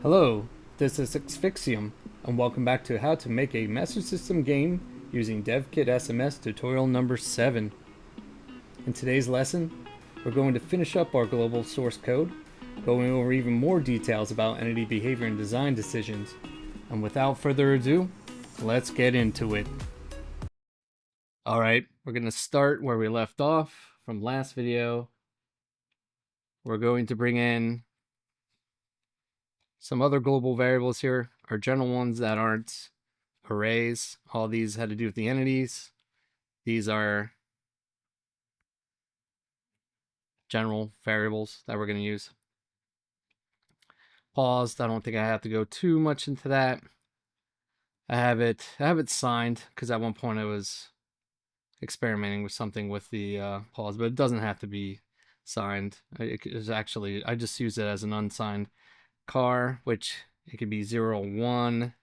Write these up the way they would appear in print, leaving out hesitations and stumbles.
Hello, this is Asphyxium, and welcome back to How to Make a Master System Game using Devkit SMS tutorial number 7. In today's lesson, we're going to finish up our global source code, going over even more details about entity behavior and design decisions. And without further ado, let's get into it. Alright, we're going to start where we left off from last video. We're going to bring in some other global variables here, are general ones that aren't arrays. All these had to do with the entities. These are general variables that we're going to use. Paused. I don't think I have to go too much into that. I have it signed because at one point I was experimenting with something with the pause, but it doesn't have to be signed. It is actually, I just use it as an unsigned car, which it could be 0, 1,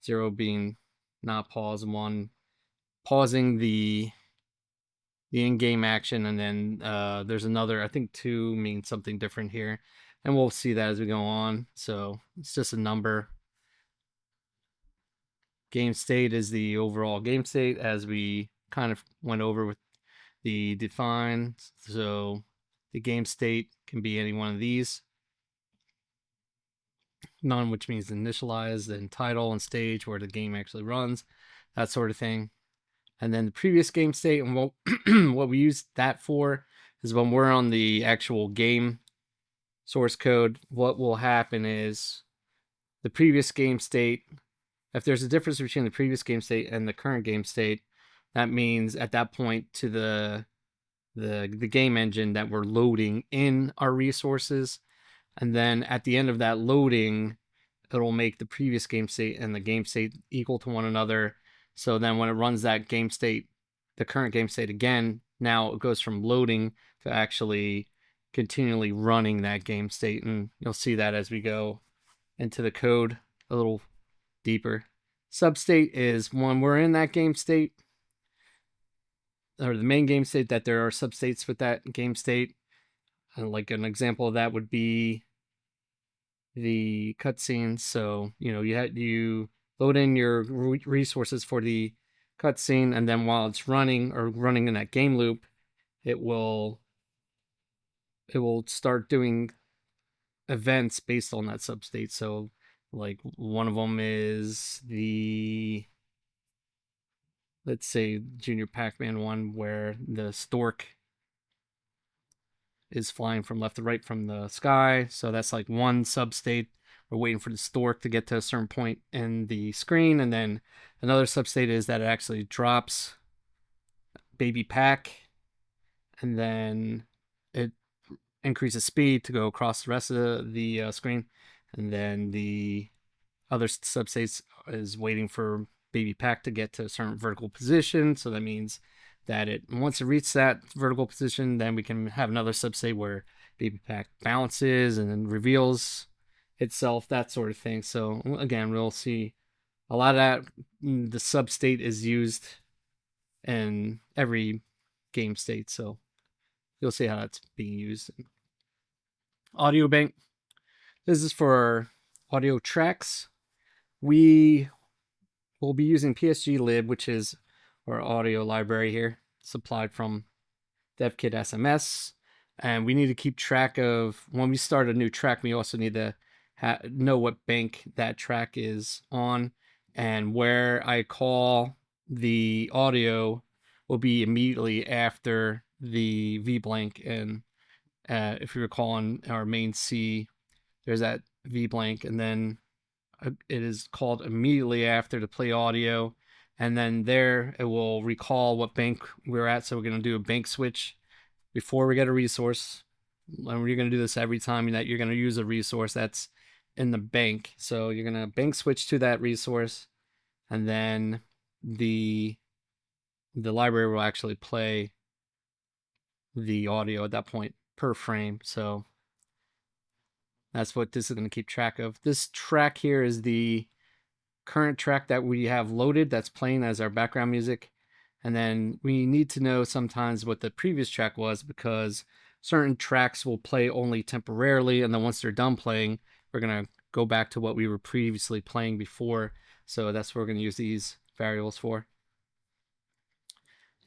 0 being not pause, 1 pausing the in-game action, and then there's another, I think 2 means something different here, and we'll see that as we go on. So it's just a number. Game state is the overall game state, as we kind of went over with the define. So the game state can be any one of these. None, which means initialize, then title and stage where the game actually runs, that sort of thing. And then the previous game state, and what we use that for is when we're on the actual game source code, what will happen is the previous game state, if there's a difference between the previous game state and the current game state, that means at that point to the game engine that we're loading in our resources. And then at the end of that loading, it'll make the previous game state and the game state equal to one another. So then when it runs that game state, the current game state again, now it goes from loading to actually continually running that game state. And you'll see that as we go into the code a little deeper. Substate is when we're in that game state, or the main game state, that there are substates with that game state. And like an example of that would be the cutscenes. So, you load in your resources for the cutscene, and then while it's running or running in that game loop, it will start doing events based on that substate. So like one of them is the, let's say, Junior Pac-Man one, where the stork is flying from left to right from the sky. So that's like one substate. We're waiting for the stork to get to a certain point in the screen. And then another substate is that it actually drops baby Pac, and then it increases speed to go across the rest of the screen. And then the other substates is waiting for baby Pac to get to a certain vertical position. So that means that once it reaches that vertical position, then we can have another substate where baby Pac bounces and then reveals itself, that sort of thing. So again, we'll see a lot of that. The substate is used in every game state, so you'll see how that's being used. Audio bank. This is for audio tracks. We will be using psglib, which is our audio library here, supplied from Devkit SMS. And we need to keep track of, when we start a new track, we also need to know what bank that track is on. And where I call the audio will be immediately after the V blank. And if you recall, on our main C, there's that V blank, and then it is called immediately after to play audio, and then there it will recall what bank we're at. So we're going to do a bank switch before we get a resource, and we're going to do this every time that you're going to use a resource that's in the bank. So you're going to bank switch to that resource, and then the library will actually play the audio at that point per frame. So that's what this is going to keep track of. This track here is the current track that we have loaded that's playing as our background music. And then we need to know sometimes what the previous track was, because certain tracks will play only temporarily, and then once they're done playing, we're going to go back to what we were previously playing before. So that's what we're going to use these variables for.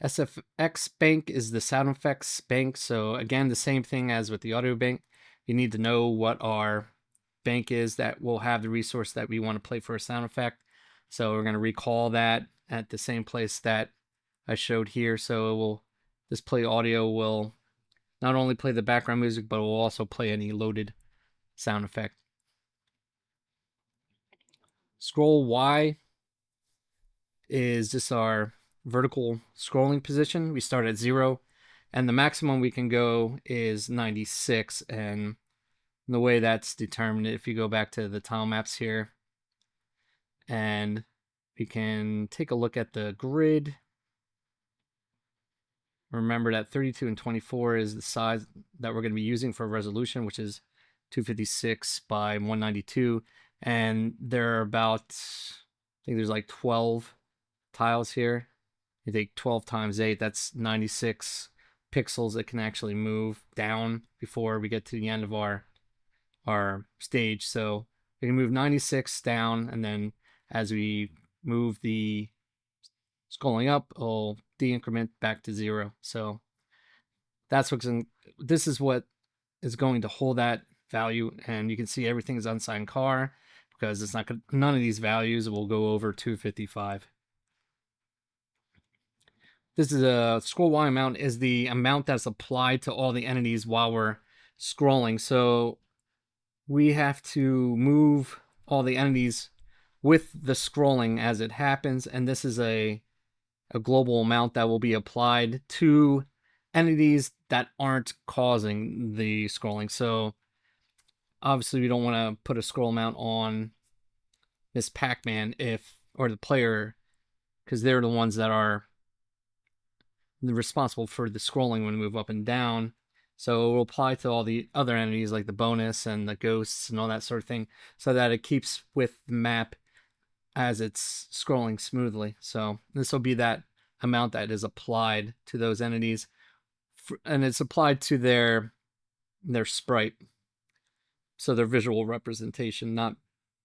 SFX bank is the sound effects bank. So again, the same thing as with the audio bank. You need to know what our bank is that will have the resource that we want to play for a sound effect. So we're going to recall that at the same place that I showed here. So it will, this play audio will not only play the background music, but it will also play any loaded sound effect. Scroll Y is just our vertical scrolling position. We start at 0, and the maximum we can go is 96. And the way that's determined, if you go back to the tile maps here, and we can take a look at the grid. Remember that 32 and 24 is the size that we're going to be using for resolution, which is 256 by 192. And there are about, I think there's like 12 tiles here. You take 12 times 8, that's 96 pixels that can actually move down before we get to the end of our stage. So we can move 96 down, and then as we move the scrolling up, it'll de-increment back to 0. So that's what's in, this is what is going to hold that value, and you can see everything is unsigned car because it's not gonna, none of these values will go over 255. This is a scroll Y amount is the amount that's applied to all the entities while we're scrolling. So we have to move all the entities with the scrolling as it happens, and this is a global amount that will be applied to entities that aren't causing the scrolling. So obviously we don't want to put a scroll amount on Miss Pac-Man or the player, because they're the ones that are responsible for the scrolling when we move up and down. So it will apply to all the other entities like the bonus and the ghosts and all that sort of thing, so that it keeps with the map as it's scrolling smoothly. So this will be that amount that is applied to those entities, and it's applied to their sprite, so their visual representation, not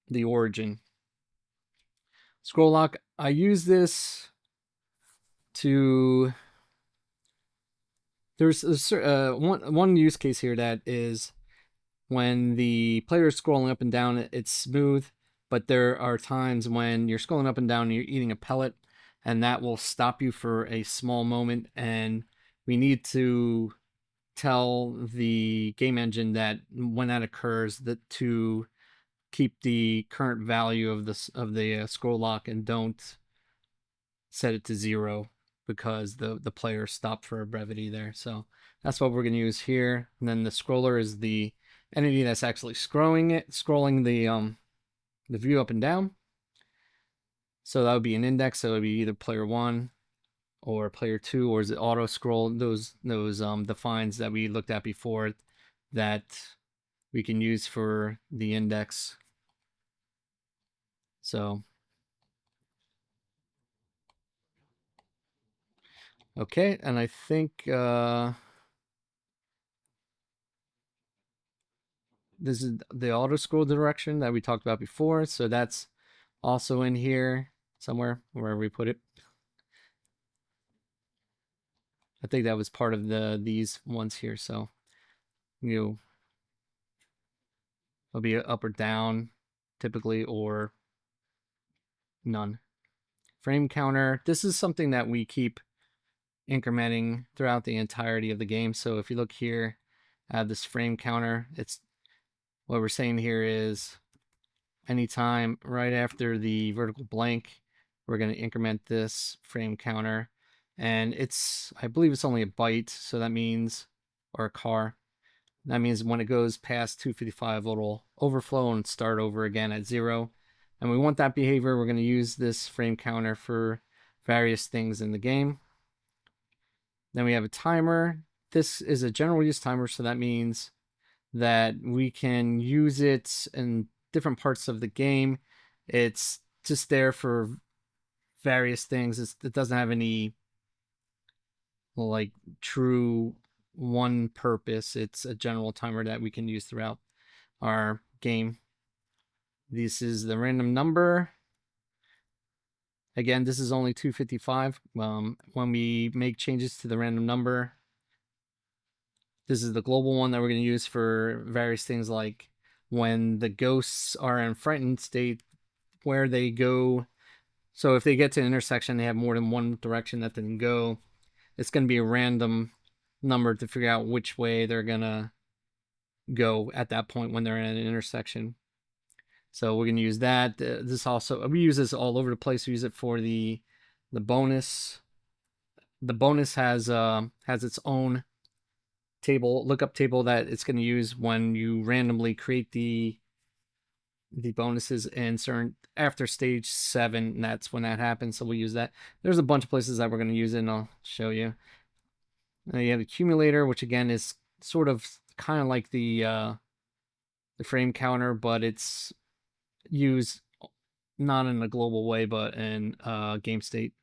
the origin. Scroll lock, I use this to, there's one use case here that is when the player is scrolling up and down, it's smooth, but there are times when you're scrolling up and down and you're eating a pellet, and that will stop you for a small moment, and we need to tell the game engine that when that occurs, that to keep the current value of the scroll lock and don't set it to 0, because the player stopped for a brevity there. So that's what we're going to use here. And then the scroller is the entity that's actually scrolling the view up and down. So that would be an index. So it would be either player 1 or player 2, or is it auto scroll? Those defines that we looked at before that we can use for the index. So okay, and I think this is the auto scroll direction that we talked about before, so that's also in here somewhere, wherever we put it. I think that was part of these ones here. So it'll be up or down typically, or none. Frame counter, this is something that we keep incrementing throughout the entirety of the game. So if you look here, this frame counter, it's what we're saying here is anytime right after the vertical blank, we're going to increment this frame counter, and I believe it's only a byte, so that means, or a car, that means when it goes past 255, it'll overflow and start over again at 0. And we want that behavior. We're going to use this frame counter for various things in the game. Then we have a timer. This is a general use timer, so that means that we can use it in different parts of the game. It's just there for various things. It doesn't have any like true one purpose. It's a general timer that we can use throughout our game. This is the random number. Again, this is only 255. When we make changes to the random number, this is the global one that we're going to use for various things, like when the ghosts are in frightened state, where they go. So if they get to an intersection, they have more than one direction that they can go. It's going to be a random number to figure out which way they're going to go at that point when they're in an intersection. So we're going to use that. This also, we use this all over the place. We use it for the bonus. The bonus has its own lookup table that it's going to use when you randomly create the bonuses in certain after stage 7, and that's when that happens. So we'll use that. There's a bunch of places that we're going to use it, and I'll show you. You have accumulator, which again is sort of kind of like the frame counter, but it's used not in a global way, but in game state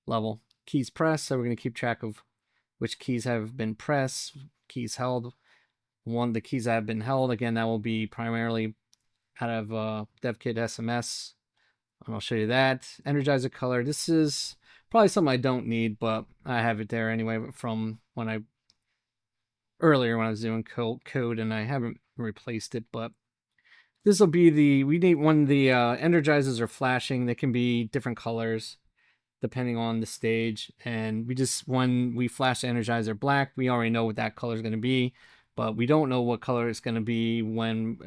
level. Keys pressed, so we're going to keep track of which keys have been pressed, keys held. The keys that have been held, again, that will be primarily out of Devkit SMS. And I'll show you that. Energizer color. This is probably something I don't need, but I have it there anyway from when earlier when I was doing code, and I haven't replaced it, but this will be we need when the energizers are flashing, they can be different colors depending on the stage. And when we flash the energizer black, we already know what that color is going to be, but we don't know what color it's going to be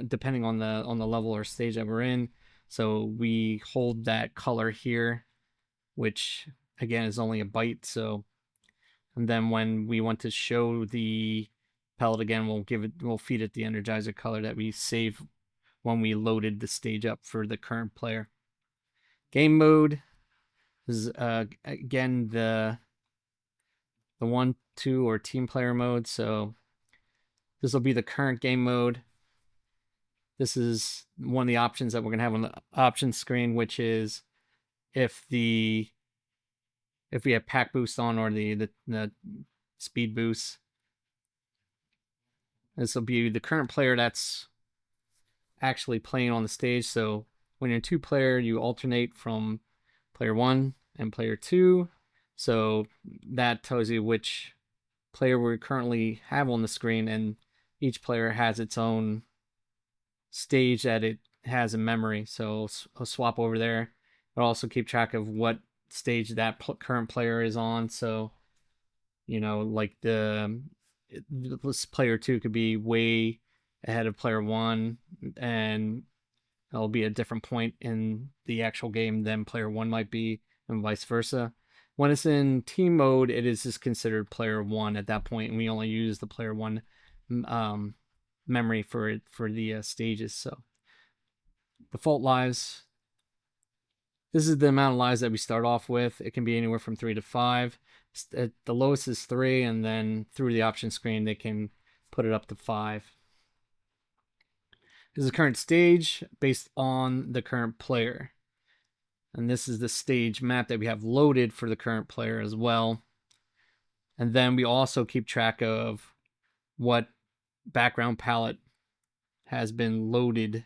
depending on the level or stage that we're in. So we hold that color here, which again is only a byte. So, and then when we want to show the pellet again, we'll feed it the energizer color that we save when we loaded the stage up for the current player. Game mode is again the 1, 2, or team player mode. So this will be the current game mode. This is one of the options that we're going to have on the options screen, which is if we have pack boost on, or the speed boost. This will be the current player that's actually playing on the stage. So when you're 2-player, you alternate from player 1 and player 2. So that tells you which player we currently have on the screen, and each player has its own stage that it has in memory. So I'll swap over there. I'll also keep track of what stage that current player is on. So, like this player 2 could be way ahead of player 1, and it'll be a different point in the actual game than player 1 might be, and vice versa. When it's in team mode, it is just considered player 1 at that point, and we only use the player 1 memory for the stages. So default lives. This is the amount of lives that we start off with. It can be anywhere from 3 to 5. The lowest is 3, and then through the option screen, they can put it up to 5. This is the current stage based on the current player. And this is the stage map that we have loaded for the current player as well. And then we also keep track of what background palette has been loaded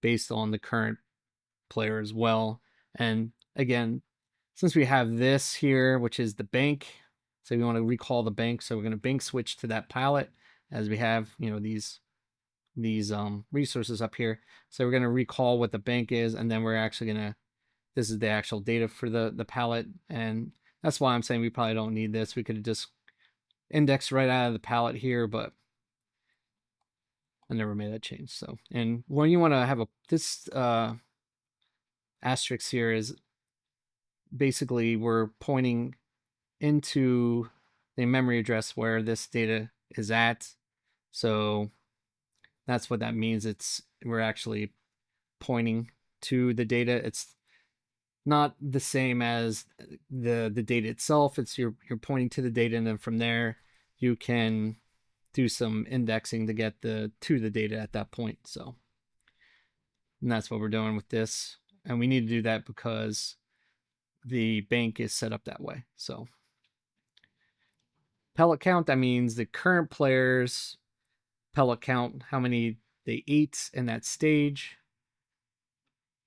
based on the current player as well. And again, since we have this here, which is the bank, so we want to recall the bank, so we're going to bank switch to that palette as we have, these resources up here. So we're going to recall what the bank is, and then we're actually going to, this is the actual data for the palette, and that's why I'm saying we probably don't need this. We could have just indexed right out of the palette here, but I never made that change. So, and when you want to have this asterisk here is basically we're pointing into the memory address where this data is at. So that's what that means. We're actually pointing to the data. It's not the same as the data itself. It's you're pointing to the data, and then from there you can do some indexing to get to the data at that point. So, and that's what we're doing with this. And we need to do that because the bank is set up that way. So pellet count, that means the current player's pellet count, how many they ate in that stage.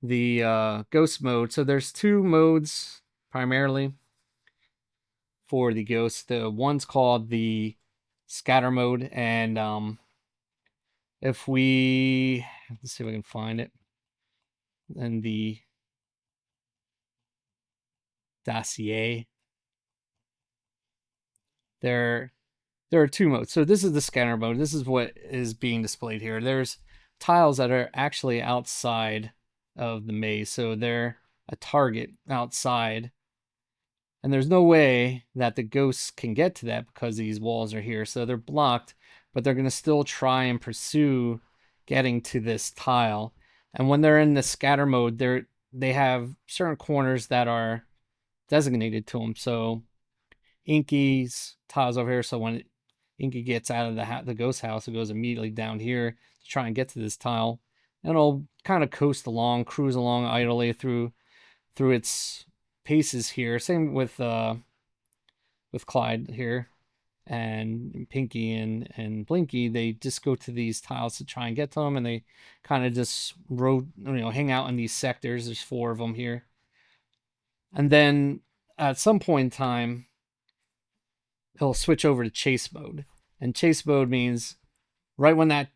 the ghost mode. So there's two modes primarily for the ghost. The one's called the scatter mode, and if we let's see if I can find it in the dossier, there are two modes. So this is the scanner mode. This is what is being displayed here. There's tiles that are actually outside of the maze, so they're a target outside, and there's no way that the ghosts can get to that because these walls are here, so they're blocked, but they're going to still try and pursue getting to this tile. And when they're in the scatter mode, they have certain corners that are designated to them. So Inky's tiles over here, so when Inky gets out of the ghost house, it goes immediately down here to try and get to this tile, and it'll kind of coast along, cruise along idly through its paces here. Same with Clyde here, and Pinky and Blinky. They just go to these tiles to try and get to them, and they kind of just hang out in these sectors. There's 4 of them here, and then at some point in time, he'll switch over to chase mode. And chase mode means right when that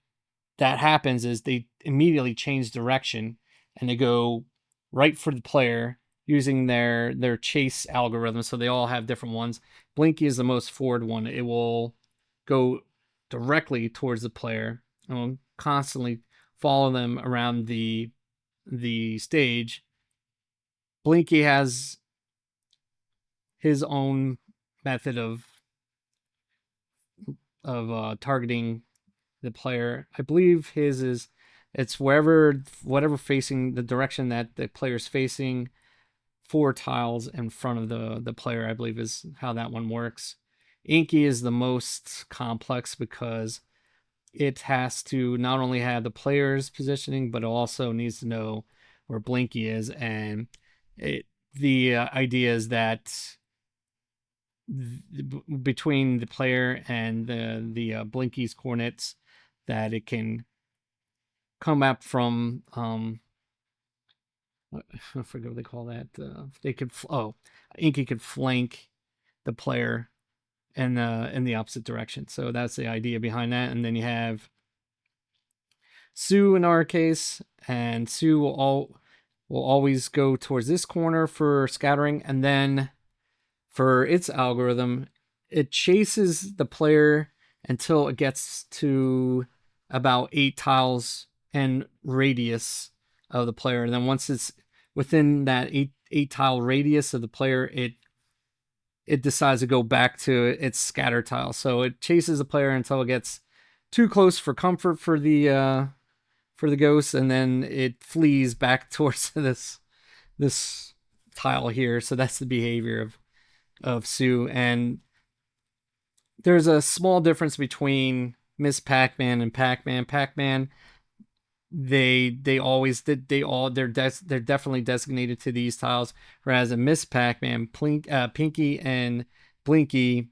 happens is they immediately change direction and they go right for the player using their chase algorithm. So they all have different ones. Blinky is the most forward one. It will go directly towards the player and will constantly follow them around the stage. Blinky has his own method of targeting the player. I believe his is it's whatever facing the direction that the player's facing, 4 tiles in front of the player, I believe is how that one works. Inky is the most complex because it has to not only have the player's positioning, but it also needs to know where Blinky is. And the idea is that between the player and the Blinky's coordinates, that it can come up from I forget what they call that. They could Inky could flank the player in the opposite direction. So that's the idea behind that. And then you have Sue in our case, and Sue will always go towards this corner for scattering, and then for its algorithm, it chases the player until it gets to about 8 tiles in radius of the player. And then once it's within that eight tile radius of the player, it decides to go back to its scatter tile. So it chases the player until it gets too close for comfort for the ghost, and then it flees back towards this tile here. So that's the behavior of Sue. And there's a small difference between Miss Pac-Man and Pac-Man. Pac-Man, they're definitely designated to these tiles, whereas in Miss Pac-Man, Pinky and Blinky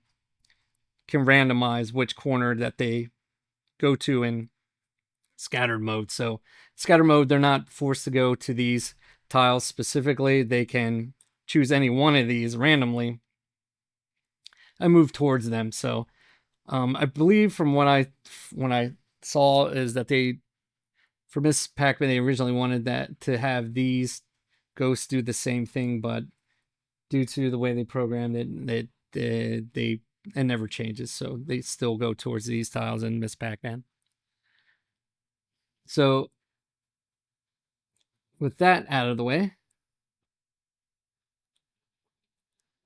can randomize which corner that they go to in scattered mode. So scatter mode, they're not forced to go to these tiles specifically. They can choose any one of these randomly and move towards them. So I believe from what I saw is that for Miss Pac-Man, they originally wanted that to have these ghosts do the same thing, but due to the way they programmed it, it never changes. So they still go towards these tiles in Miss Pac-Man. So with that out of the way,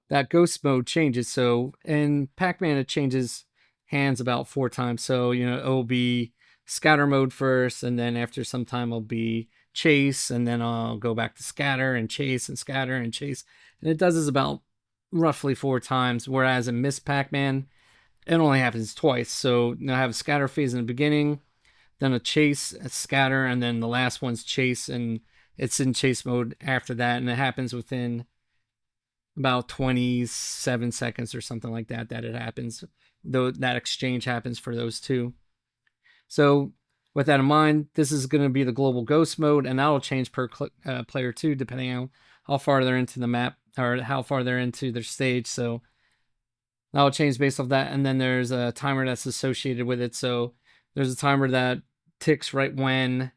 that ghost mode changes. So in Pac-Man, it changes hands about 4 times. So, it'll be scatter mode first, and then after some time it'll be chase, and then I'll go back to scatter and chase and scatter and chase. And it does this about roughly 4 times, whereas in Miss Pac-Man, it only happens twice. So I have a scatter phase in the beginning, then a chase, a scatter, and then the last one's chase, and it's in chase mode after that, and it happens within about 27 seconds or something like that it happens. Though that exchange happens for those two. So with that in mind, this is going to be the global ghost mode, and that'll change per player too, depending on how far they're into the map or how far they're into their stage. So that'll change based off that. And then there's a timer that's associated with it. So there's a timer that ticks right when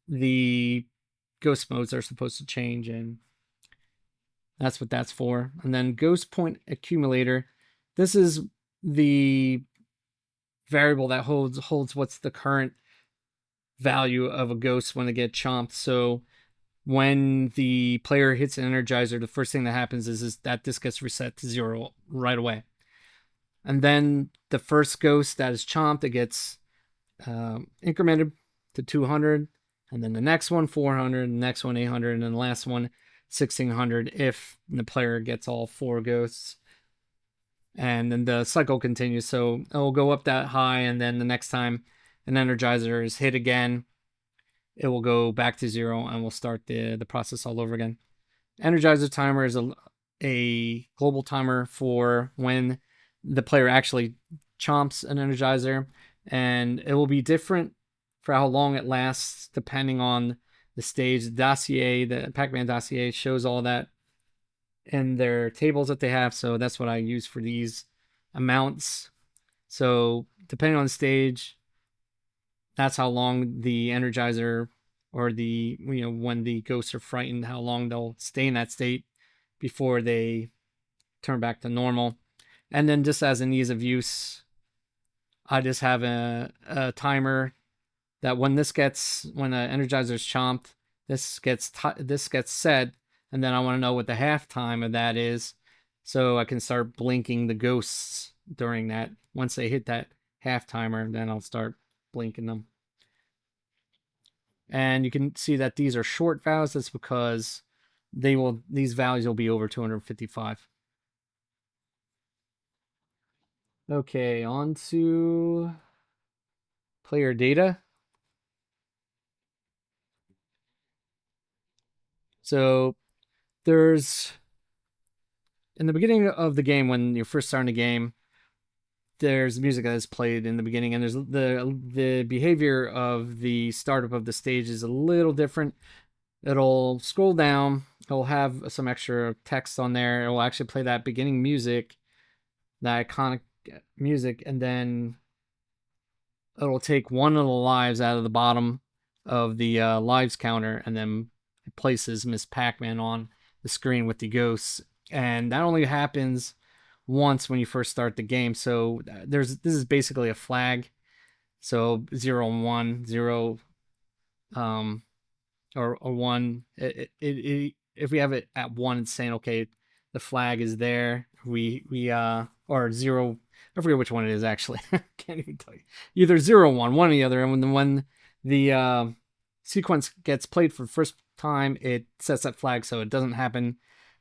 the ghost modes are supposed to change, and that's what that's for. And then ghost point accumulator. This is the variable that holds what's the current value of a ghost when they get chomped. So when the player hits an energizer, the first thing that happens is that this gets reset to 0 right away. And then the first ghost that is chomped, it gets incremented to 200, and then the next one 400, the next one 800, and then the last one 1600 if the player gets all 4 ghosts. And then the cycle continues, so it'll go up that high, and then the next time an energizer is hit again, it will go back to 0, and we'll start the process all over again. Energizer timer is a global timer for when the player actually chomps an energizer, and it will be different for how long it lasts depending on the stage. The dossier, the Pac-Man dossier, shows all that in their tables that they have, so that's what I use for these amounts. So depending on the stage, that's how long the energizer, or the, when the ghosts are frightened, how long they'll stay in that state before they turn back to normal. And then just as an ease of use, I just have a timer that when an energizer is chomped, this gets set, and then I want to know what the halftime of that is, so I can start blinking the ghosts during that. Once they hit that half timer, then I'll start blinking them. And you can see that these are short values. That's because these values will be over 255. Okay, on to player data. So there's, in the beginning of the game, when you're first starting the game, there's music that is played in the beginning, and there's the behavior of the startup of the stage is a little different. It'll scroll down, it'll have some extra text on there, it will actually play that beginning music, that iconic music, and then it'll take one of the lives out of the bottom of the lives counter, and then it places Miss Pac-Man on the screen with the ghosts. And that only happens once when you first start the game. So this is basically a flag. So 0 and 1, 0, or 1. If we have it at 1, it's saying, okay, the flag is there. Or 0. I forget which one it is, actually. Can't even tell you. Either 0 or 1, one or the other. And when the sequence gets played for the first time, it sets that flag, so it doesn't happen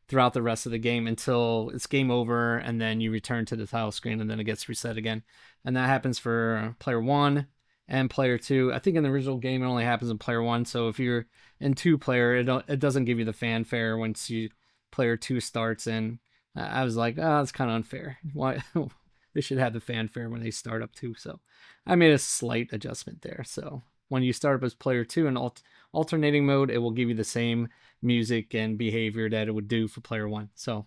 throughout the rest of the game until it's game over, and then you return to the title screen, and then it gets reset again. And that happens for player 1 and player 2. I think in the original game it only happens in player 1, so if you're in 2-player, it doesn't give you the fanfare once player 2 starts. And I was like, oh, that's kind of unfair. Why? They should have the fanfare when they start up too. So I made a slight adjustment there. So when you start up as player 2 in alternating mode, it will give you the same music and behavior that it would do for player 1. So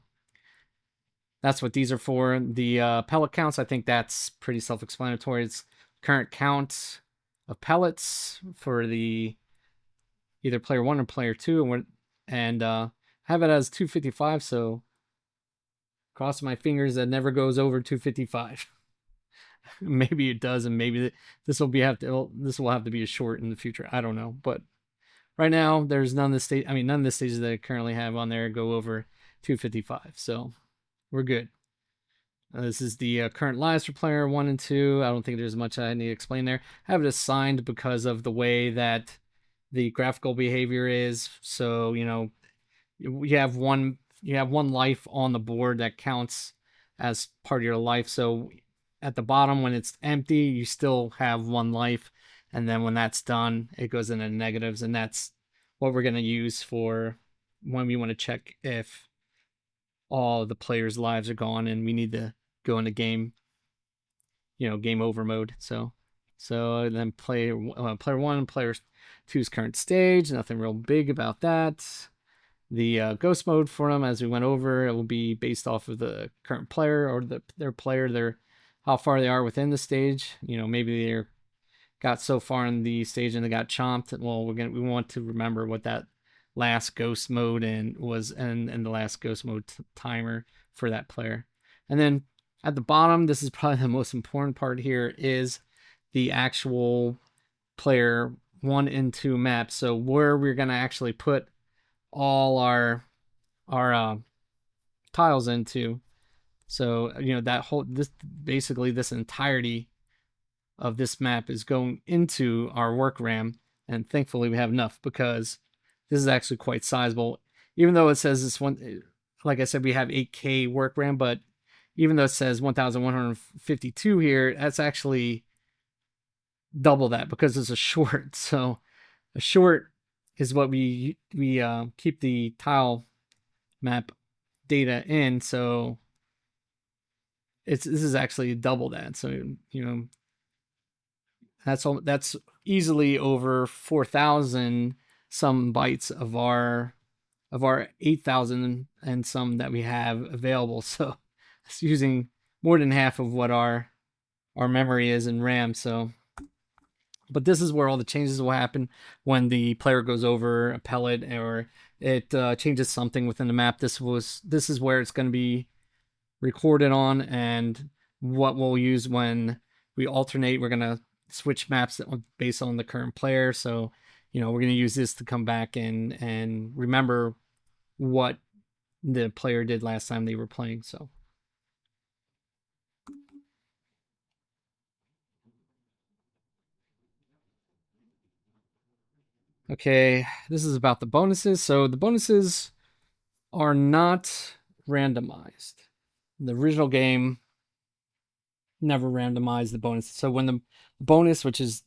that's what these are for. The pellet counts, I think that's pretty self-explanatory. It's current count of pellets for the either player 1 or player 2, and have it as 255. So cross my fingers that never goes over 255. Maybe it does, and maybe this will have to be a short in the future. I don't know, but right now there's none of the stages that I currently have on there go over 255. So we're good. This is the current lives for player 1 and 2. I don't think there's much I need to explain there. I have it assigned because of the way that the graphical behavior is. So you have one life on the board that counts as part of your life. So at the bottom, when it's empty, you still have 1 life, and then when that's done, it goes into negatives, and that's what we're going to use for when we want to check if all the players' lives are gone and we need to go into game over mode. So So then player 1 and player 2's current stage. Nothing real big about that. The ghost mode for them, as we went over, it will be based off of the current player or their player, how far they are within the stage. Maybe they're got so far in the stage and they got chomped. Well, we want to remember what that last ghost mode and the last ghost mode timer for that player. And then at the bottom, this is probably the most important part here, is the actual player 1 and 2 map. So where we're gonna actually put all our tiles into. So this entirety of this map is going into our work RAM, and thankfully we have enough, because this is actually quite sizable. Even though it says this one, like I said, we have 8K work RAM, but even though it says 1152 here, that's actually double that, because it's a short. So a short is what we keep the tile map data in. So this is actually double that. So that's easily over 4,000 some bytes of our 8,000 and some that we have available. So it's using more than half of what our memory is in RAM. So, but this is where all the changes will happen when the player goes over a pellet, or it changes something within the map. This is where it's going to be recorded on, and what we'll use when we alternate. We're going to switch maps based on the current player. So, we're going to use this to come back and remember what the player did last time they were playing. So, okay, this is about the bonuses. So the bonuses are not randomized. The original game never randomized the bonus. So when the bonus, which is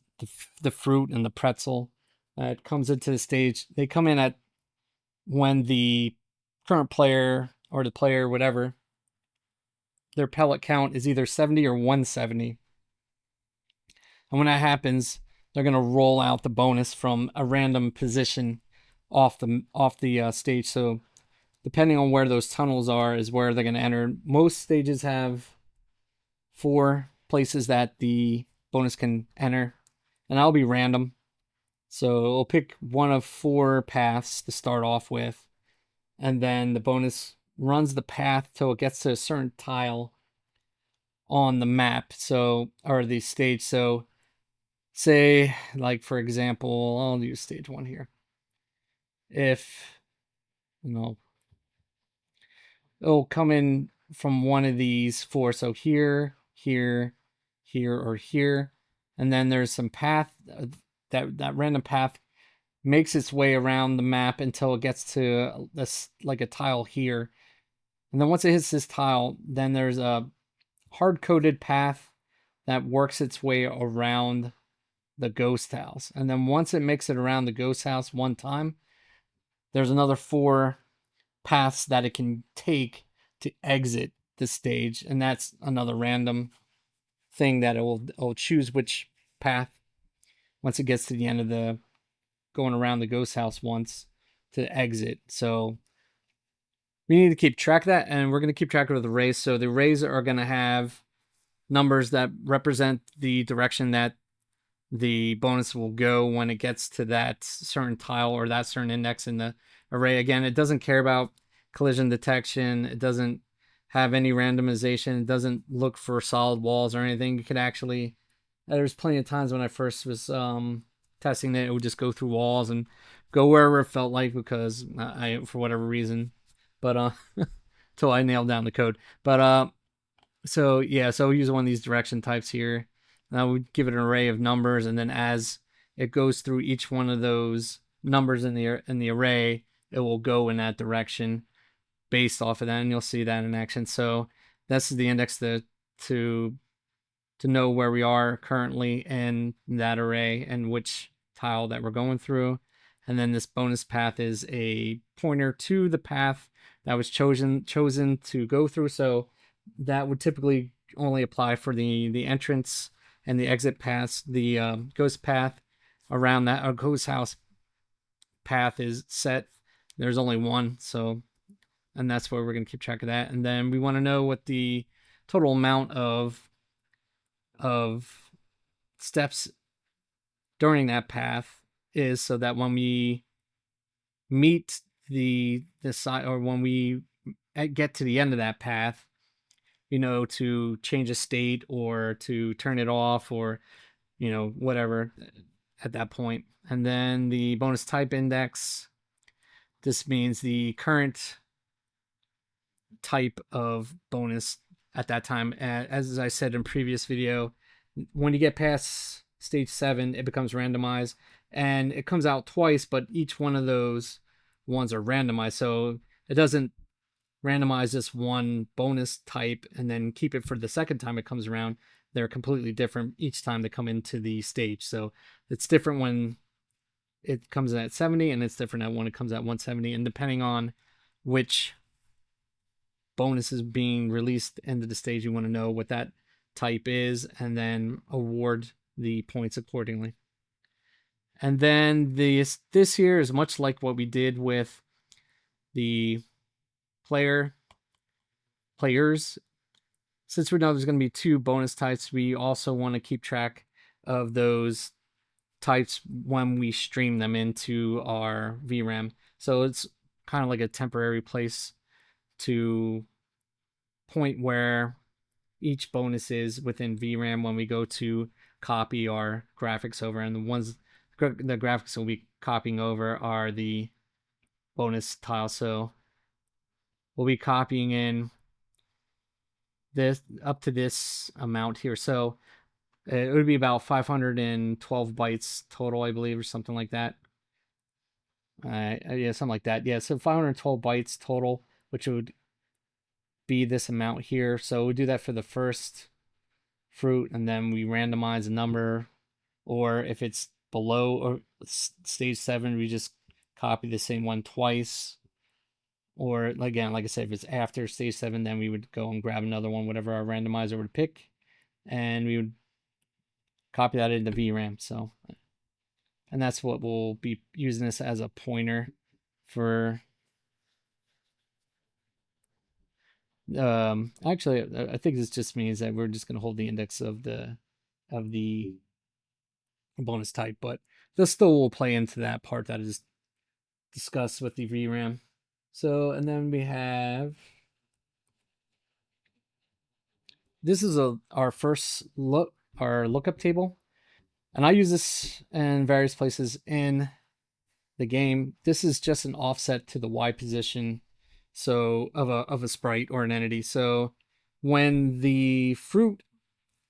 the fruit and the pretzel, it comes into the stage, they come in at when the current player or the player, whatever, their pellet count is either 70 or 170. And when that happens, they're going to roll out the bonus from a random position off the stage. So depending on where those tunnels are is where they're going to enter. Most stages have 4 places that the bonus can enter, and that'll be random. So it'll pick one of 4 paths to start off with, and then the bonus runs the path till it gets to a certain tile on the map, or the stage. So say, like, for example, I'll use stage 1 here. If it'll come in from one of these 4, so here, or here, and then there's some path, that random path makes its way around the map until it gets to this, like a tile here, and then once it hits this tile, then there's a hard-coded path that works its way around the ghost house, and then once it makes it around the ghost house one time, there's another 4 paths that it can take to exit the stage, and that's another random thing that it will choose which path once it gets to the end of the going around the ghost house once to exit. So we need to keep track of that, and we're going to keep track of the rays. So the rays are going to have numbers that represent the direction that the bonus will go when it gets to that certain tile or that certain index in the array. Again, it doesn't care about collision detection. It doesn't have any randomization. It doesn't look for solid walls or anything. You could actually, there's plenty of times when I first was testing it would just go through walls and go wherever it felt like, because I for whatever reason, but till I nailed down the code. But so yeah, so we use one of these direction types here. Now we give it an array of numbers, and then as it goes through each one of those numbers in the array, it will go in that direction based off of that, and you'll see that in action. So this is the index to know where we are currently in that array and which tile that we're going through. And then this bonus path is a pointer to the path that was chosen to go through. So that would typically only apply for the entrance and the exit paths, the ghost path around that, or ghost house path is set. There's only one, so, and that's where we're going to keep track of that. And then we want to know what the total amount of steps during that path is, so that when we meet the side, or when we get to the end of that path, to change a state or to turn it off, or whatever at that point. And then the bonus type index, this means the current type of bonus at that time. As I said in previous video, when you get past stage 7, it becomes randomized, and it comes out twice, but each one of those ones are randomized, so it doesn't randomize this one bonus type and then keep it for the second time it comes around. They're completely different each time they come into the stage. So it's different when it comes in at 70, and it's different when it comes at 170. And depending on which bonus is being released into the stage, you want to know what that type is and then award the points accordingly. And then this here is much like what we did with the players. Since we know there's going to be 2 bonus types, we also want to keep track of those types when we stream them into our VRAM. So it's kind of like a temporary place to point where each bonus is within VRAM when we go to copy our graphics over. And the graphics we'll be copying over are the bonus tiles. So we'll be copying in this up to this amount here. So it would be about 512 bytes total, I believe, or something like that. Yeah, something like that. Yeah, so 512 bytes total, which would be this amount here. So we do that for the first fruit, and then we randomize a number. Or if it's below or stage 7, we just copy the same one twice. Or again, like I said, if it's after stage 7, then we would go and grab another one, whatever our randomizer would pick, and we would copy that into VRAM. So, and that's what we'll be using this as a pointer for. Actually, I think this just means that we're just going to hold the index of the bonus type, but this still will play into that part that is discussed with the VRAM. So, and then we have, this is our first look, our lookup table, and I use this in various places in the game. This is just an offset to the Y position, so of a sprite or an entity. So when the fruit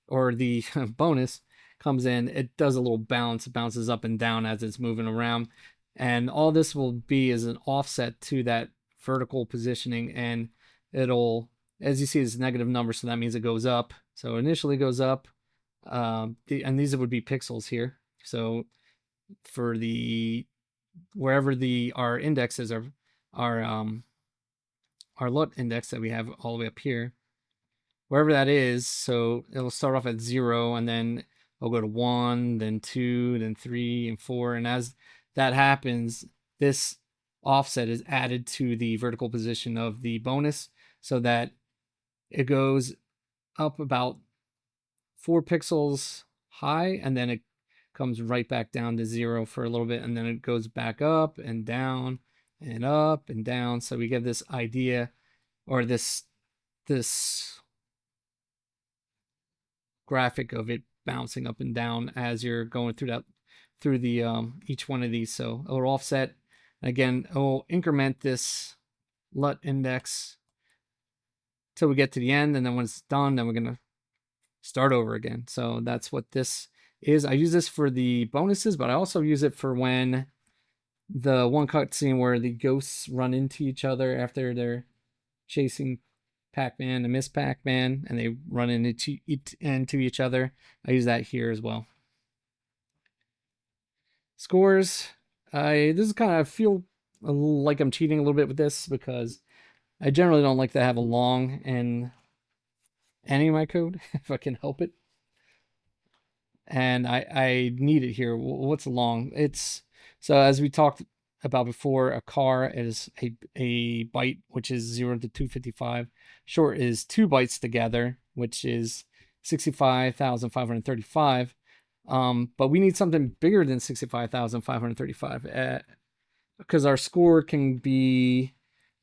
or the bonus comes in, it does a little bounce. It bounces up and down as it's moving around, and all this will be is an offset to that vertical positioning, and it'll, as you see, it's a negative number, so that means it goes up. So initially goes up, and these would be pixels here. So for the wherever our index is, our LUT index that we have all the way up here, wherever that is, so it'll start off at 0, and then it'll go to 1, then 2, then 3, and 4, and as that happens, this offset is added to the vertical position of the bonus, so that it goes up about 4 pixels high, and then it comes right back down to 0 for a little bit, and then it goes back up and down and up and down. So we get this idea, or this graphic of it bouncing up and down as you're going through the each one of these. So it'll offset. Again, it will increment this LUT index till we get to the end, and then when it's done, then we're gonna start over again. So that's what this is. I use this for the bonuses, but I also use it for when the one cutscene where the ghosts run into each other after they're chasing Pac-Man and Miss Pac-Man, and they run into each other. I use that here as well. Scores. This is kind of, I feel like I'm cheating a little bit with this, because I generally don't like to have a long in any of my code if I can help it. and I need it here. What's long? It's so as we talked about before, a car is a byte, which is 0 to 255. Short is 2 bytes together, which is 65,535. But we need something bigger than 65,535 because our score can be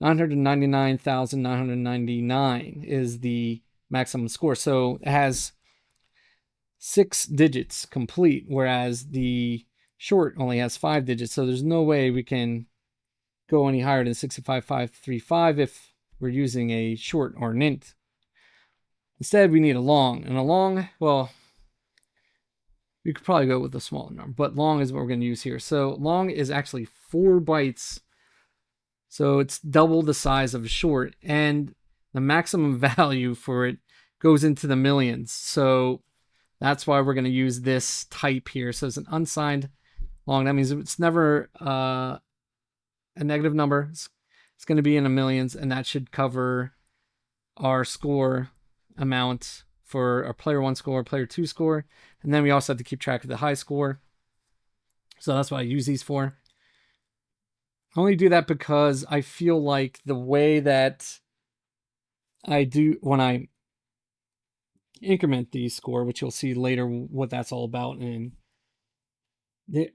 999,999 is the maximum score. So it has 6 digits complete, whereas the short only has 5 digits. So there's no way we can go any higher than 65,535 if we're using a short or an int. Instead, we need a long. And a long, well, we could probably go with a smaller number, but long is what we're going to use here. So long is actually 4 bytes. So it's double the size of a short, and the maximum value for it goes into the millions. So that's why we're going to use this type here. So it's an unsigned long. That means it's never a negative number. It's going to be in the millions, and that should cover our score amount for our player 1 score, player 2 score. And then we also have to keep track of the high score. So that's what I use these for. I only do that because I feel like the way that I do when I increment the score, which you'll see later what that's all about, and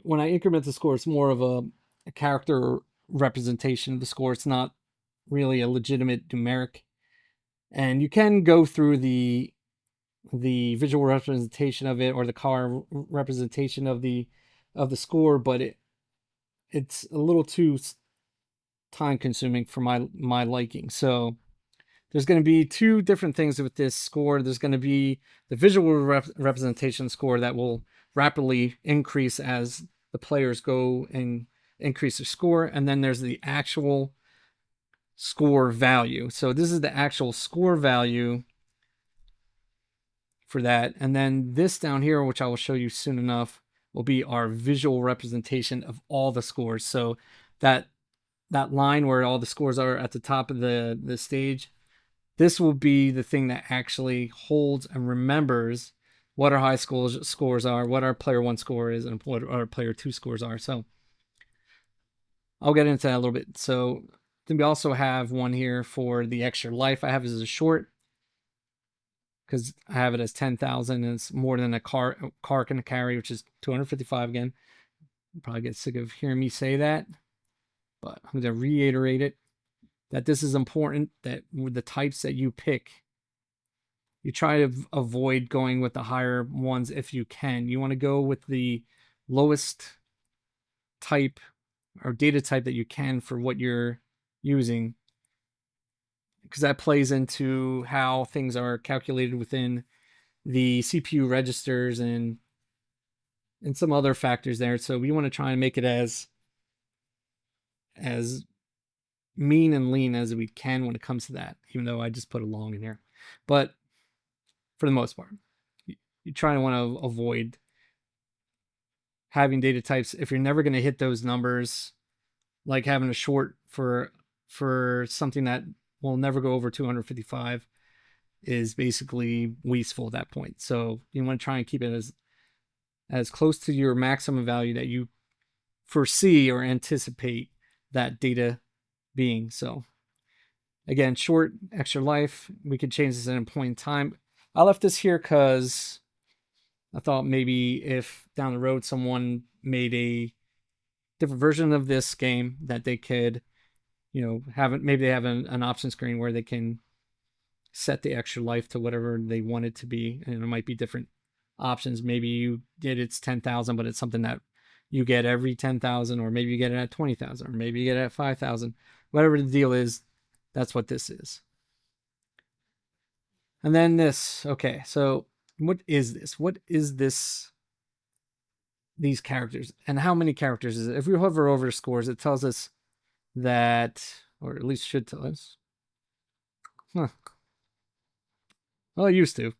when I increment the score, it's more of a character representation of the score. It's not really a legitimate numeric. And you can go through the visual representation of it or the car representation of the score, but it's a little too time consuming for my liking. So there's going to be 2 different things with this score. There's going to be the visual representation score that will rapidly increase as the players go and increase their score. And then there's the actual score value. So this is the actual score value for that. And then this down here, which I will show you soon enough, will be our visual representation of all the scores. So that line where all the scores are at the top of the stage, this will be the thing that actually holds and remembers what our high scores are, what our player 1 score is, and what our player 2 scores are. So I'll get into that a little bit. So then we also have one here for the extra life. I have this as a short because I have it as 10,000, and it's more than a car can carry, which is 255 again. You'll probably get sick of hearing me say that, but I'm going to reiterate it, that this is important, that with the types that you pick, you try to avoid going with the higher ones if you can. You want to go with the lowest type or data type that you can for what you're using, because that plays into how things are calculated within the CPU registers and some other factors there. So we want to try and make it as mean and lean as we can when it comes to that, even though I just put a long in here. But for the most part, you try to want to avoid having data types if you're never going to hit those numbers, like having a short for something that will never go over 255 is basically wasteful at that point. So you want to try and keep it as close to your maximum value that you foresee or anticipate that data being. So again, short, extra life, we could change this at a point in time. I left this here because I thought maybe if down the road someone made a different version of this game that they could, have it, maybe they have an option screen where they can set the extra life to whatever they want it to be, and there might be different options. Maybe you did it's 10,000, but it's something that you get every 10,000, or maybe you get it at 20,000, or maybe you get it at 5,000. Whatever the deal is, that's what this is. And then this, okay, so what is this? What is this? These characters, and how many characters is it? If we hover over scores, it tells us that, or at least should tell us. Huh. Well, it used to.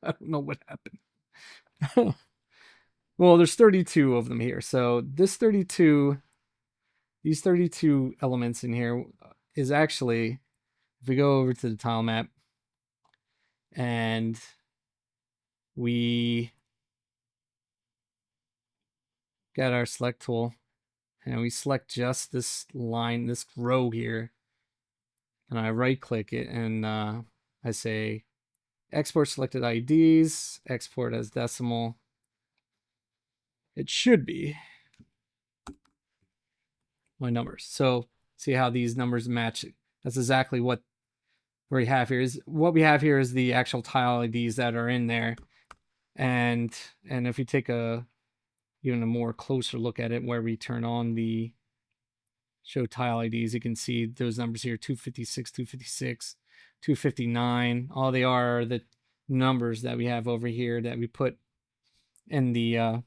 I don't know what happened. Well, there's 32 of them here. So these 32 elements in here is actually, if we go over to the tile map and we got our select tool, and we select just this line, this row here, and I right click it, and I say export selected IDs, export as decimal. It should be my numbers. So see how these numbers match. That's exactly what we have here. What we have here is the actual tile IDs that are in there. And if you take even a more closer look at it, where we turn on the show tile IDs, you can see those numbers here: 256, 256, 259. All they are the numbers that we have over here that we put in the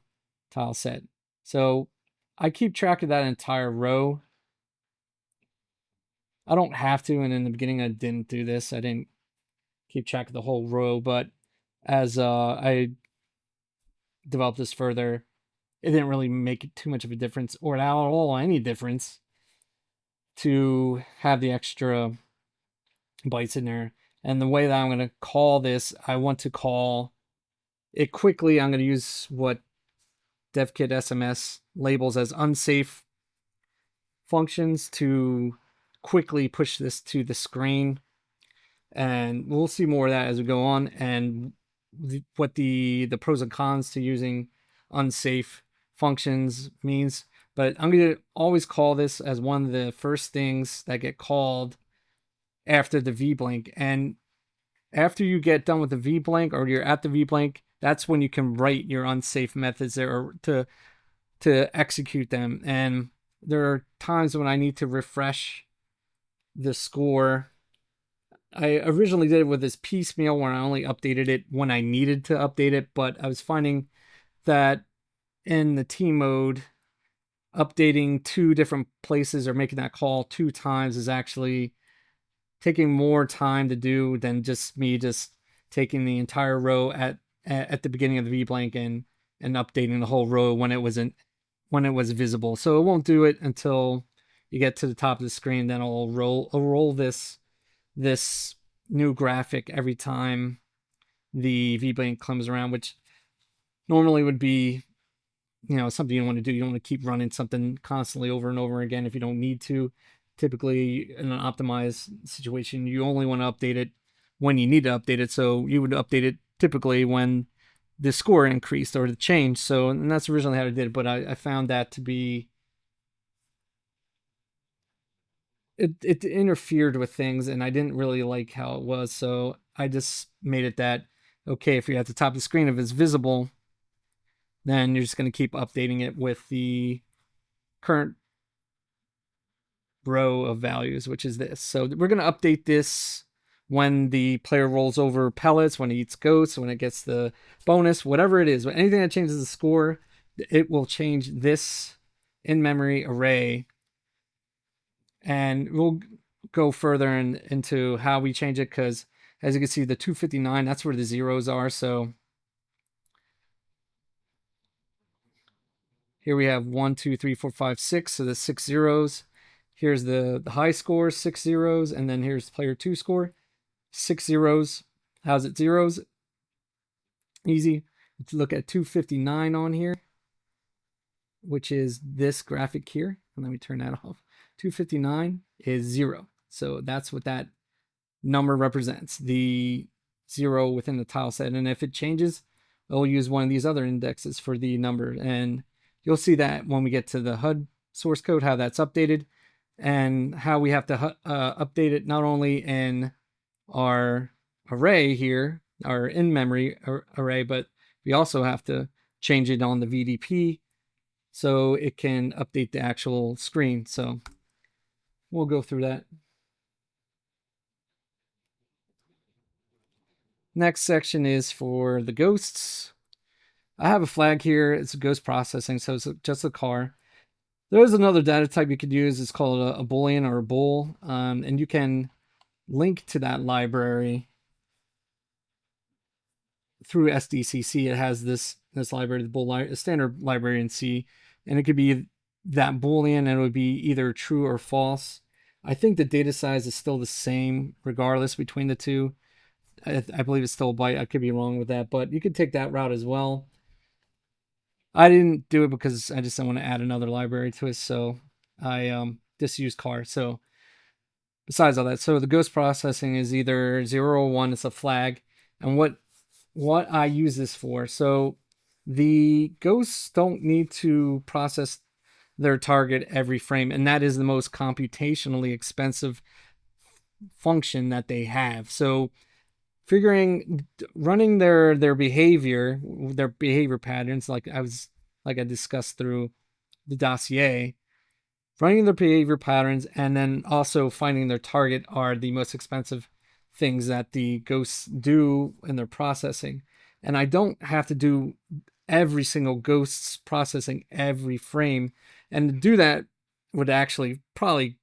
tile set. So I keep track of that entire row. I don't have to, and in the beginning I didn't do this. I didn't keep track of the whole row, but as I developed this further, it didn't really make it too much of a difference, or at all any difference, to have the extra bytes in there. And the way that I'm going to call this, I want to call it quickly. I'm going to use what Devkit SMS labels as unsafe functions to quickly push this to the screen. And we'll see more of that as we go on, and what the pros and cons to using unsafe functions means. But I'm going to always call this as one of the first things that get called after the V-blank. And after you get done with the V-blank, or you're at the V-blank, that's when you can write your unsafe methods there, or to execute them. And there are times when I need to refresh the score. I originally did it with this piecemeal where I only updated it when I needed to update it, but I was finding that in the team mode, updating two different places or making that call 2 times is actually taking more time to do than just me taking the entire row at the beginning of the V-blank and updating the whole row when it was visible. So it won't do it until you get to the top of the screen. Then I'll roll this new graphic every time the V-blank comes around, which normally would be, something you don't want to do. You don't want to keep running something constantly over and over again if you don't need to. Typically, in an optimized situation, you only want to update it when you need to update it. So you would update it typically when the score increased or the change. So, and that's originally how I did it, but I found that to be, it interfered with things, and I didn't really like how it was. So I just made it that, okay, if you're at the top of the screen, if it's visible, then you're just going to keep updating it with the current row of values, which is this. So we're going to update this when the player rolls over pellets, when he eats goats, when it gets the bonus, whatever it is. Anything that changes the score, it will change this in-memory array. And we'll go further into how we change it, because as you can see, the 259, that's where the zeros are. So here we have 1, 2, 3, 4, 5, 6. So the 6 zeros. Here's the high score, 6 zeros. And then here's player 2 score, 6 zeros. How's it zeros? Easy. Let's look at 259 on here, which is this graphic here. And let me turn that off. 259 is 0. So that's what that number represents, the 0 within the tile set. And if it changes, we'll use one of these other indexes for the number. And you'll see that when we get to the HUD source code, how that's updated, and how we have to update it not only in our array here, our in-memory array, but we also have to change it on the VDP so it can update the actual screen. So we'll go through that. Next section is for the ghosts. I have a flag here. It's a ghost processing, so it's just a car. There's another data type you could use. It's called a boolean or a bool, and you can link to that library through SDCC. It has this library, the bool, a standard library in C, and it could be that boolean, and it would be either true or false. I think the data size is still the same regardless between the two. I believe it's still a byte. I could be wrong with that, but you could take that route as well. I didn't do it because I just don't want to add another library to it. So I just used car. So besides all that, so the ghost processing is either 0 or 1. It's a flag, and what I use this for. So the ghosts don't need to process their target every frame, and that is the most computationally expensive function that they have. So figuring running their behavior patterns, like I discussed through the dossier, running their behavior patterns and then also finding their target are the most expensive things that the ghosts do in their processing. And I don't have to do every single ghost's processing every frame. And to do that would actually probably,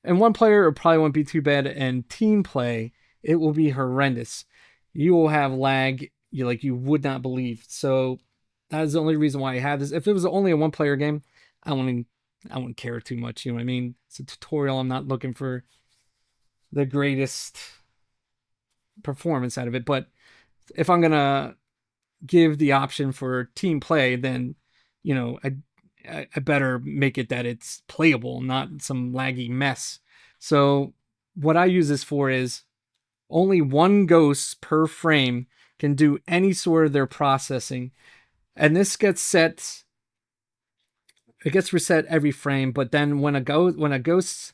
and one player, it probably won't be too bad. And team play, it will be horrendous. You will have lag you would not believe. So that is the only reason why I have this. If it was only a one player game, I wouldn't care too much. You know what I mean? It's a tutorial. I'm not looking for the greatest performance out of it. But if I'm gonna give the option for team play, then I better make it that it's playable, not some laggy mess. So what I use this for is only one ghost per frame can do any sort of their processing, and this gets set. It gets reset every frame, but then when a ghost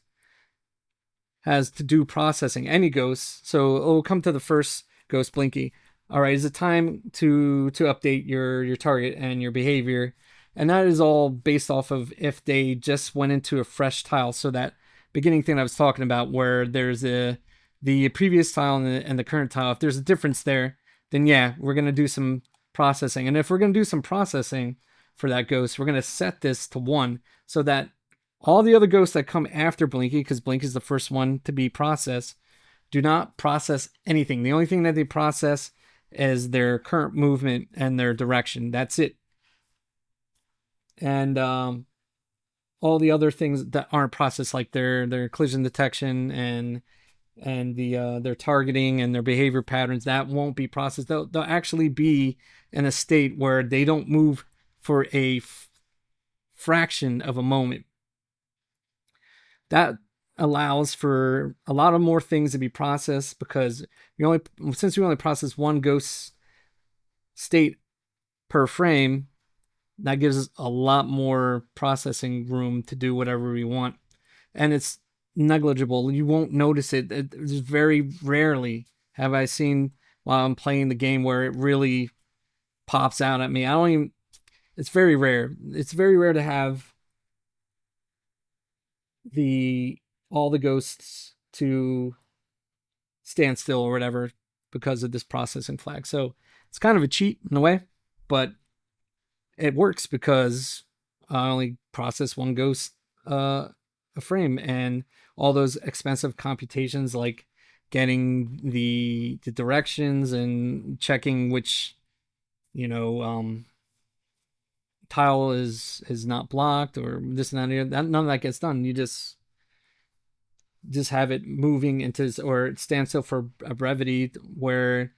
has to do processing, any ghost, so it'll come to the first ghost Blinky. All right, is it time to update your target and your behavior? And that is all based off of if they just went into a fresh tile. So that beginning thing I was talking about, where there's the previous tile and the current tile, if there's a difference there, then yeah, we're gonna do some processing. And if we're gonna do some processing for that ghost, we're gonna set this to 1 so that all the other ghosts that come after Blinky, because Blink is the first one to be processed, do not process anything. The only thing that they process is their current movement and their direction. That's it. And all the other things that aren't processed, like their collision detection and their targeting and their behavior patterns, that won't be processed. They'll actually be in a state where they don't move for a fraction of a moment. That allows for a lot of more things to be processed because since we only process one ghost state per frame, that gives us a lot more processing room to do whatever we want. And it's negligible. You won't notice it. It's very rarely have I seen while I'm playing the game where it really pops out at me. It's very rare. It's very rare to have all the ghosts to stand still or whatever because of this processing flag. So it's kind of a cheat in a way, but it works because I only process one ghost a frame, and all those expensive computations like getting the directions and checking which tile is not blocked or this and that, none of that gets done. You just have it moving or it stands still for a brevity where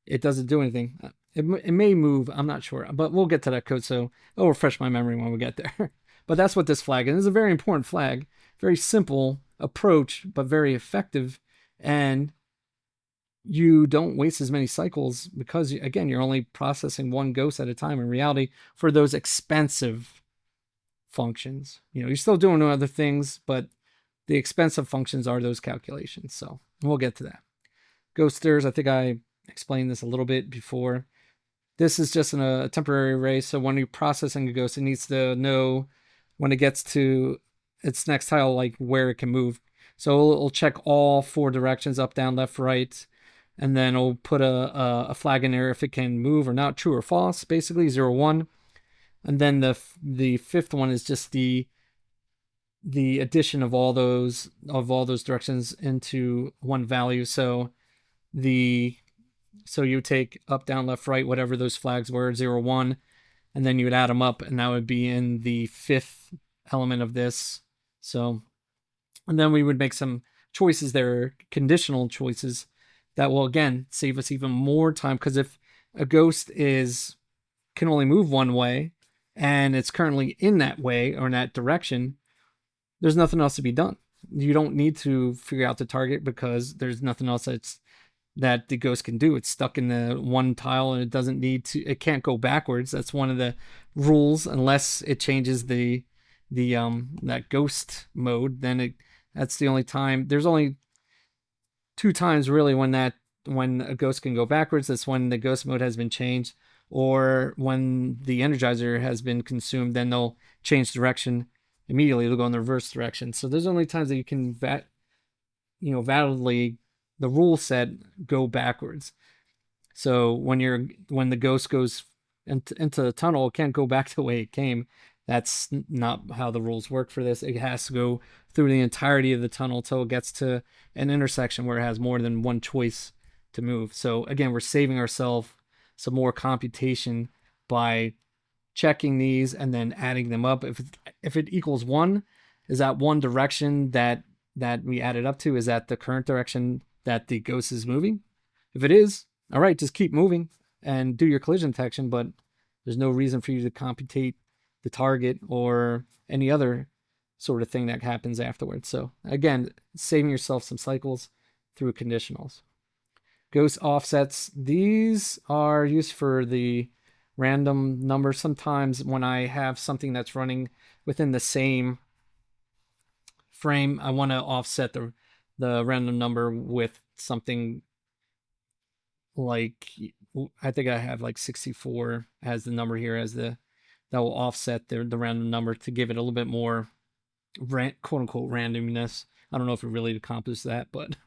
it doesn't do anything. It may move, I'm not sure, but we'll get to that code, so it'll refresh my memory when we get there. But that's what this flag is. It's a very important flag, very simple approach, but very effective, and you don't waste as many cycles because, again, you're only processing one ghost at a time in reality for those expensive functions. You're still doing other things, but the expensive functions are those calculations. So we'll get to that. Ghosters, I think I explained this a little bit before. This is just a temporary array. So when you're processing a ghost, it needs to know when it gets to its next tile, like where it can move. So it'll check all 4 directions, up, down, left, right. And then it'll put a flag in there if it can move or not, true or false, basically 0, 1. And then the fifth one is just the addition of all those directions into one value. So you take up, down, left, right, whatever those flags were, 0, 1, and then you would add them up, and that would be in the 5th element of this. So, and then we would make some choices there, conditional choices, that will again save us even more time, because if a ghost is can only move one way and it's currently in that way or in that direction, there's nothing else to be done. You don't need to figure out the target because there's nothing else that the ghost can do. It's stuck in the one tile and it can't go backwards. That's one of the rules unless it changes the that ghost mode. That's the only time. There's only two times really when a ghost can go backwards. That's when the ghost mode has been changed, or when the energizer has been consumed. Then they'll change direction immediately. They'll go in the reverse direction. So there's only times that you can validly, the rule set, go backwards. So when the ghost goes into the tunnel, it can't go back the way it came. That's not how the rules work for this. It has to go through the entirety of the tunnel till it gets to an intersection where it has more than one choice to move. So again, we're saving ourselves some more computation by checking these and then adding them up. If it equals 1, is that one direction that we added up to? Is that the current direction that the ghost is moving? If it is, all right, just keep moving and do your collision detection, but there's no reason for you to computate the target or any other sort of thing that happens afterwards. So again, saving yourself some cycles through conditionals. Ghost offsets, these are used for the random number. Sometimes when I have something that's running within the same frame, I want to offset the random number with something like, I think I have like 64 as the number here, as that will offset the random number to give it a little bit more quote unquote randomness. I don't know if it really accomplishes that, but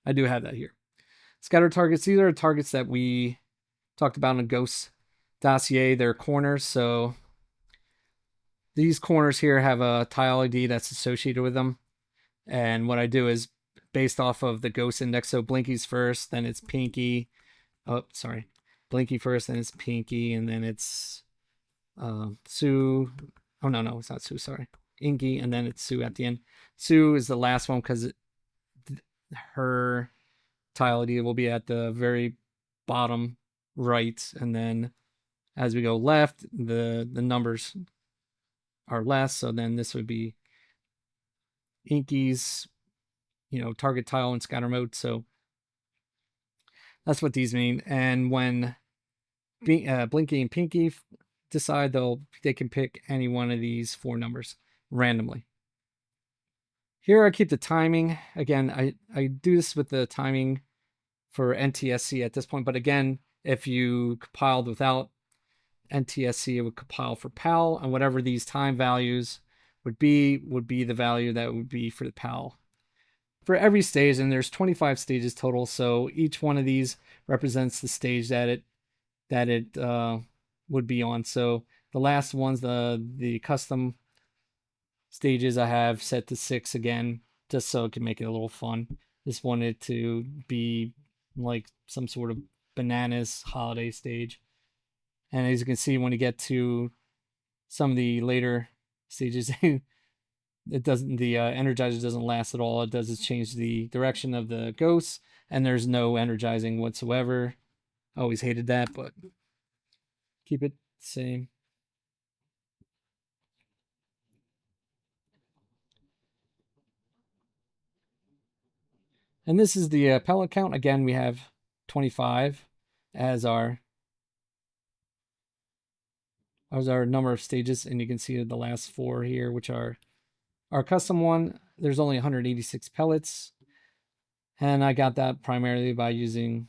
I do have that here. Scatter targets, these are targets that we talked about in a ghost dossier. They're corners, so these corners here have a tile ID that's associated with them. And what I do is based off of the ghost index, so Blinky's first, then it's Pinky. Oh, sorry. Blinky first, then it's Pinky, and then it's Sue. Oh, no, it's not Sue, sorry. Inky, and then it's Sue at the end. Sue is the last one because her tile ID will be at the very bottom right, and then as we go left, the numbers are less, so then this would be Inky's target tile and scatter mode. So that's what these mean. And when Blinky and Pinky decide, they can pick any one of these 4 numbers randomly. Here I keep the timing. Again, I do this with the timing for NTSC at this point, but again, if you compiled without NTSC, it would compile for PAL, and whatever these time values would be the value that would be for the PAL for every stage. And there's 25 stages total, so each one of these represents the stage that it would be on. So the last ones, the custom stages, I have set to 6 again, just so it can make it a little fun. Just wanted to be like some sort of bananas holiday stage. And as you can see, when you get to some of the later stages, the energizer doesn't last at all. It does is change the direction of the ghosts, and there's no energizing whatsoever. I always hated that, but keep it the same. And this is the pellet count. Again, we have 25 as our number of stages, and you can see the last 4 here, which are our custom one. There's only 186 pellets, and I got that primarily by using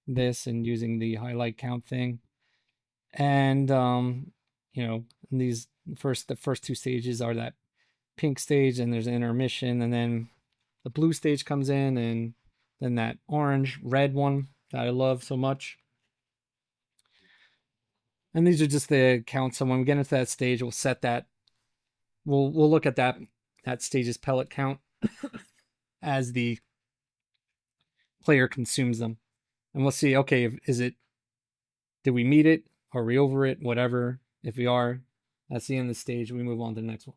this and using the highlight count thing. And the first 2 stages are that pink stage, and there's an intermission, and then the blue stage comes in, and then that orange red one that I love so much. And these are just the counts. So when we get into that stage, we'll set that. We'll look at that stage's pellet count as the player consumes them, and we'll see. Okay, did we meet it? Are we over it? Whatever. If we are, that's the end of the stage. We move on to the next one.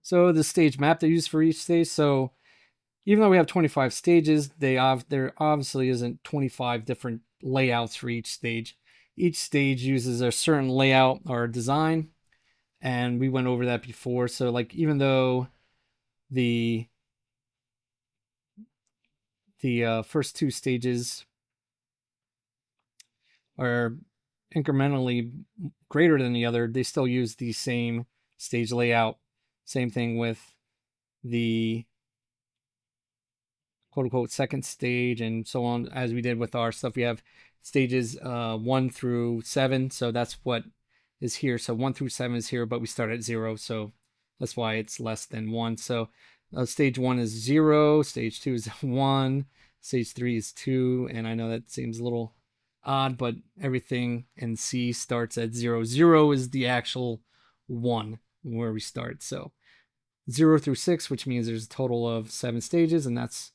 So the stage map they use for each stage. So even though we have 25 stages, there obviously isn't 25 different layouts for each stage. Each stage uses a certain layout or design, and we went over that before. So like even though the first two stages are incrementally greater than the other, they still use the same stage layout. Same thing with the quote unquote second stage and so on, as we did with our stuff. We have stages 1 through 7, so that's what is here. So 1 through 7 is here, but we start at 0, so that's why it's less than 1. So stage 1 is 0, stage 2 is 1, stage 3 is 2, and I know that seems a little odd, but everything in C starts at 0. 0 is the actual 1 where we start. So 0 through 6, which means there's a total of 7 stages, and that's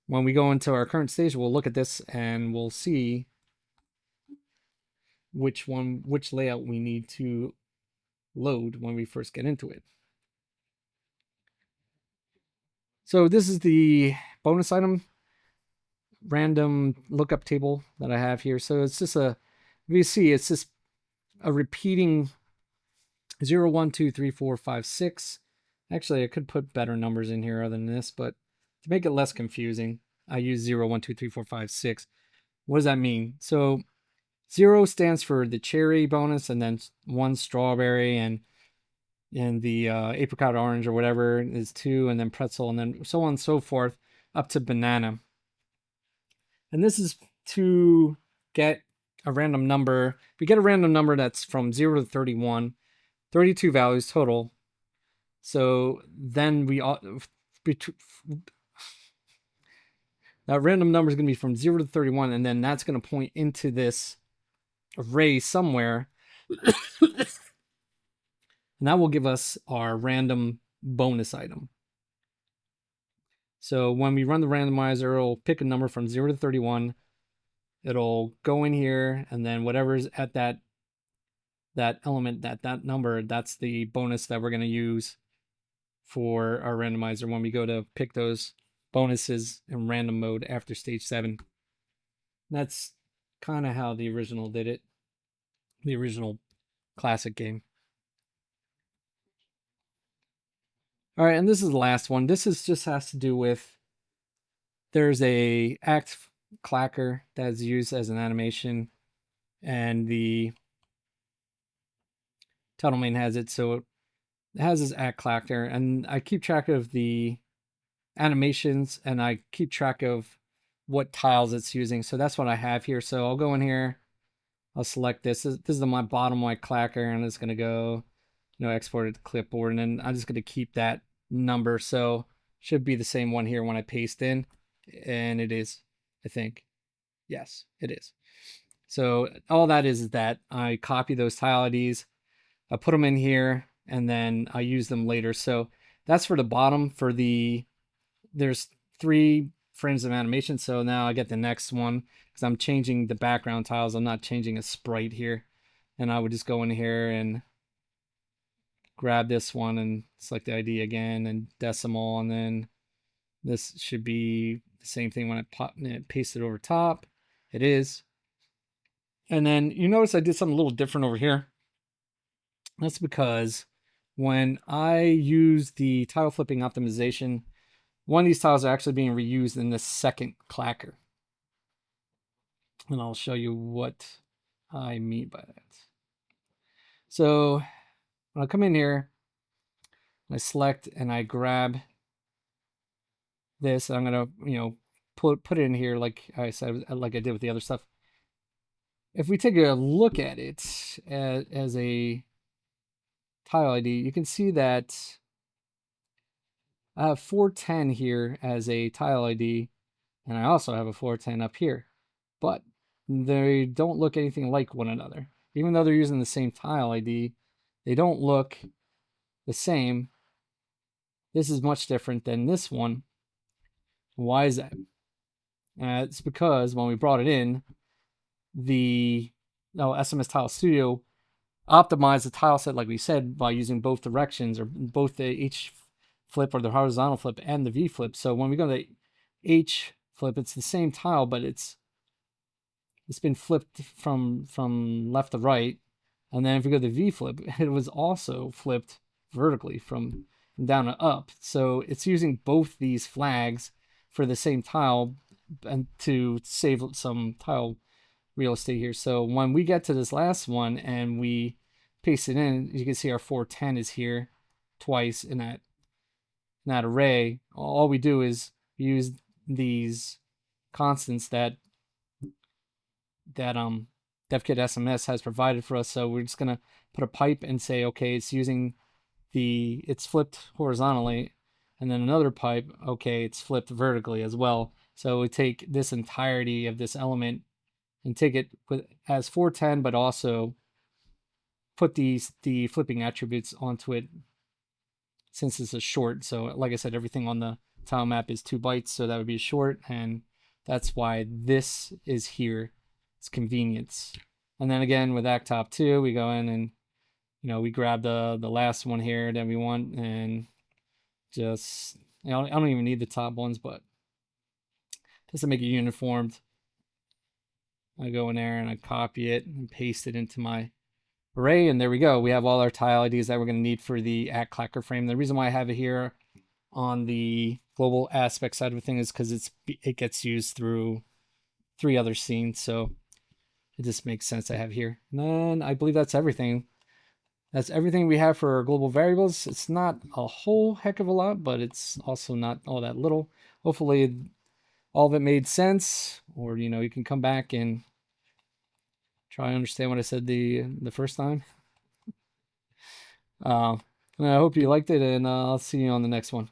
when we go into our current stage. We'll look at this and we'll see which layout we need to load when we first get into it. So this is the bonus item random lookup table that I have here. So it's just if you see, it's just a repeating 0, 1, 2, 3, 4, 5, 6. Actually, I could put better numbers in here other than this, but to make it less confusing, I use 0, 1, 2, 3, 4, 5, 6. What does that mean? So 0 stands for the cherry bonus, and then 1 strawberry, and the apricot orange or whatever is 2, and then pretzel, and then so on and so forth up to banana. And this is to get a random number. We get a random number that's from 0 to 31, 32 values total. So then that random number is going to be from 0 to 31, and then that's going to point into this array somewhere. And that will give us our random bonus item. So when we run the randomizer, it'll pick a number from 0 to 31. It'll go in here, and then whatever's at that element, that number, that's the bonus that we're going to use for our randomizer when we go to pick those bonuses in random mode after stage 7. That's kind of how the original did it, the original classic game. All right, and this is the last one. This just has to do with, there's a act clacker that is used as an animation, and the title main has it, so it has this act clacker, and I keep track of the animations, and I keep track of what tiles it's using. So that's what I have here. So I'll go in here, I'll select this. This is my bottom white clacker, and it's going to go, export it to clipboard, and then I'm just going to keep that number. So should be the same one here when I paste in, and it is, I think. Yes, it is. So all that is that I copy those tile IDs, I put them in here, and then I use them later. So that's for the bottom. For there's 3 frames of animation. So now I get the next one because I'm changing the background tiles. I'm not changing a sprite here. And I would just go in here and grab this one and select the ID again and decimal. And then this should be the same thing when I paste it over top. It is. And then you notice I did something a little different over here. That's because when I use the tile flipping optimization, one of these tiles are actually being reused in the second clacker. And I'll show you what I mean by that. So when I come in here, I select and I grab this, I'm gonna, put it in here like I said, like I did with the other stuff. If we take a look at it as a tile ID, you can see that I have 410 here as a tile ID, and I also have a 410 up here, but they don't look anything like one another. Even though they're using the same tile ID, they don't look the same. This is much different than this one. Why is that? It's because when we brought it in, the SMS Tile Studio optimized the tile set, like we said, by using both directions, or both each flip, or the horizontal flip and the V flip. So when we go to the H flip, it's the same tile, but it's been flipped from left to right. And then if we go to the V flip, it was also flipped vertically from down to up. So it's using both these flags for the same tile and to save some tile real estate here. So when we get to this last one and we paste it in, you can see our 410 is here twice in that array. All we do is use these constants that Devkit SMS has provided for us. So we're just gonna put a pipe and say, okay, it's flipped horizontally, and then another pipe, okay, it's flipped vertically as well. So we take this entirety of this element and take it as 410, but also put the flipping attributes onto it since it's a short. So like I said, everything on the tile map is 2 bytes, so that would be a short, and that's why this is here. It's convenience. And then again with Actop 2, we go in and we grab the last one here that we want, and just I don't even need the top ones, but just to make it uniformed, I go in there and I copy it and paste it into my array, and there we go. We have all our tile IDs that we're going to need for the at clacker frame. The reason why I have it here on the global aspect side of the thing is because it gets used through 3 other scenes, so it just makes sense to have here. And then I believe that's everything. That's everything we have for our global variables. It's not a whole heck of a lot, but it's also not all that little. Hopefully all of it made sense, or you can come back and try and understand what I said the first time. And I hope you liked it, and I'll see you on the next one.